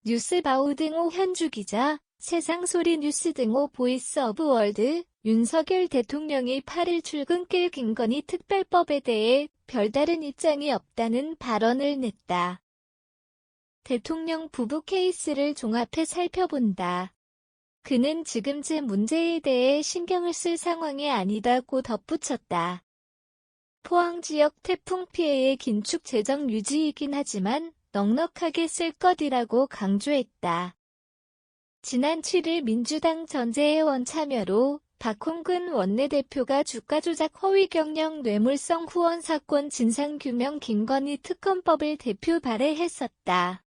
뉴스바우 등호 현주 기자, 세상소리 뉴스 등호 보이스 오브 월드, 윤석열 대통령이 8일 출근길 김건희 특별법에 대해 별다른 입장이 없다는 발언을 냈다. 대통령 부부 케이스를 종합해 살펴본다. 그는 지금 제 문제에 대해 신경을 쓸 상황이 아니다고 덧붙였다. 포항 지역 태풍 피해의 긴축 재정 유지이긴 하지만 넉넉하게 쓸 것이라고 강조했다. 지난 7일 민주당 전재회원 참여로 박홍근 원내대표가 주가 조작 허위 경영 뇌물성 후원 사건 진상규명 김건희 특검법을 대표 발의했었다.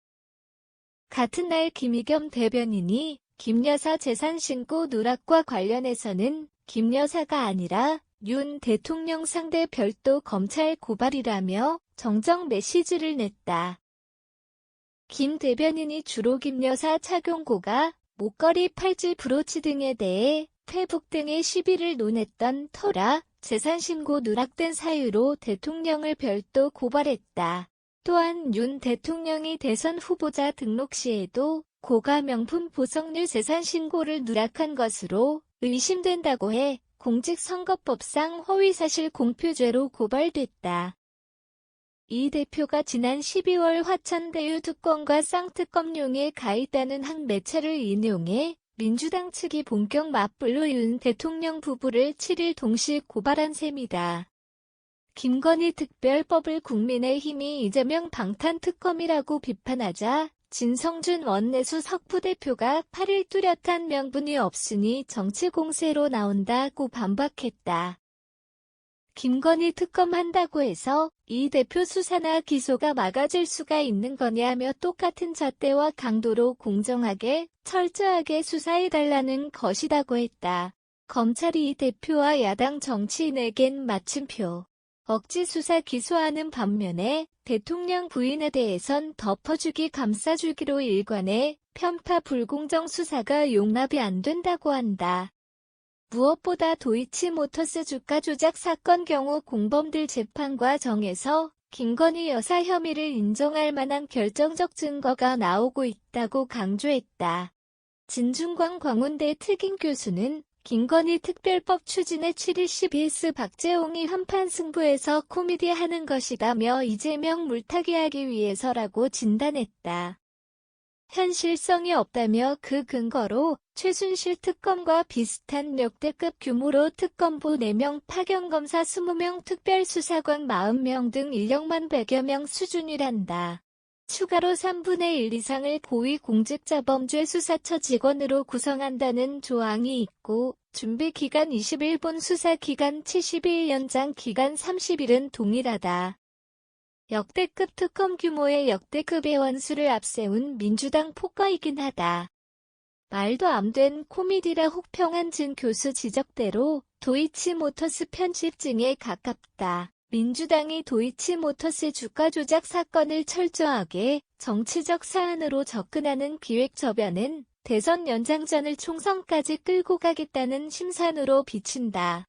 같은 날 김의겸 대변인이 김 여사 재산 신고 누락과 관련해서는 김 여사가 아니라 윤 대통령 상대 별도 검찰 고발이라며 정정 메시지를 냈다. 김 대변인이 주로 김 여사 착용고가, 목걸이 팔찌 브로치 등에 대해 페북 등의 시비를 논했던 터라 재산 신고 누락된 사유로 대통령을 별도 고발했다. 또한 윤 대통령이 대선 후보자 등록 시에도 고가 명품 보석류 재산 신고를 누락한 것으로 의심된다고 해 공직선거법상 허위사실 공표죄로 고발됐다. 이 대표가 지난 12월 화천대유 특검과 쌍특검용에 가있다는 한 매체를 인용해 민주당 측이 본격 맞불로 윤 대통령 부부를 7일 동시 고발한 셈이다. 김건희 특별법을 국민의힘이 이재명 방탄특검이라고 비판하자 진성준 원내수 석부대표가 8일 뚜렷한 명분이 없으니 정치 공세로 나온다고 반박했다. 김건희 특검한다고 해서 이 대표 수사나 기소가 막아질 수가 있는 거냐며 똑같은 잣대와 강도로 공정하게 철저하게 수사해달라는 것이라고 했다. 검찰이 이 대표와 야당 정치인에겐 마침표, 억지 수사 기소하는 반면에 대통령 부인에 대해선 덮어주기 감싸주기로 일관해 편파 불공정 수사가 용납이 안 된다고 한다. 무엇보다 도이치모터스 주가 조작 사건 경우 공범들 재판과 정에서 김건희 여사 혐의를 인정할 만한 결정적 증거가 나오고 있다고 강조했다. 진중권 광운대 특임 교수는 김건희 특별법 추진에 7일 CBS 박재홍이 한판 승부에서 코미디하는 것이다며 이재명 물타기하기 위해서라고 진단했다. 현실성이 없다며 그 근거로 최순실 특검과 비슷한 역대급 규모로 특검보 4명 파견검사 20명 특별수사관 40명 등 인력만 100여 명 수준이란다. 추가로 3분의 1 이상을 고위공직자범죄 수사처 직원으로 구성한다는 조항이 있고 준비기간 20일, 수사기간 70일, 연장 기간 30일은 동일하다. 역대급 특검 규모의 역대급의 원수를 앞세운 민주당 폭거이긴 하다. 말도 안 된 코미디라 혹평한 진 교수 지적대로 도이치모터스 편집증에 가깝다. 민주당이 도이치모터스 주가 조작 사건을 철저하게 정치적 사안으로 접근하는 기획저변은 대선 연장전을 총선까지 끌고 가겠다는 심산으로 비친다.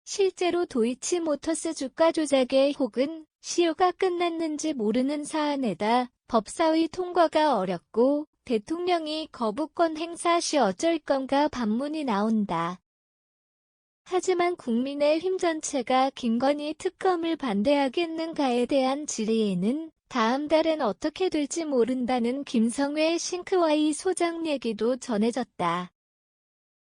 실제로 도이치모터스 주가 조작의 혹은 시효가 끝났는지 모르는 사안에다 법사위 통과가 어렵고 대통령이 거부권 행사 시 어쩔 건가 반문이 나온다. 하지만 국민의힘 전체가 김건희 특검을 반대하겠는가에 대한 질의에는 다음 달엔 어떻게 될지 모른다는 김성회 싱크와이 소장 얘기도 전해졌다.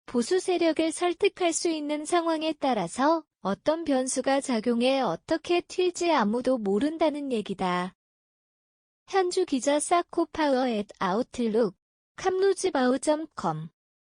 보수 세력을 설득할 수 있는 상황에 따라서 어떤 변수가 작용해 어떻게 튈지 아무도 모른다는 얘기다. 현주 기자 사코파워 @아웃룩, 캄루즈바우.com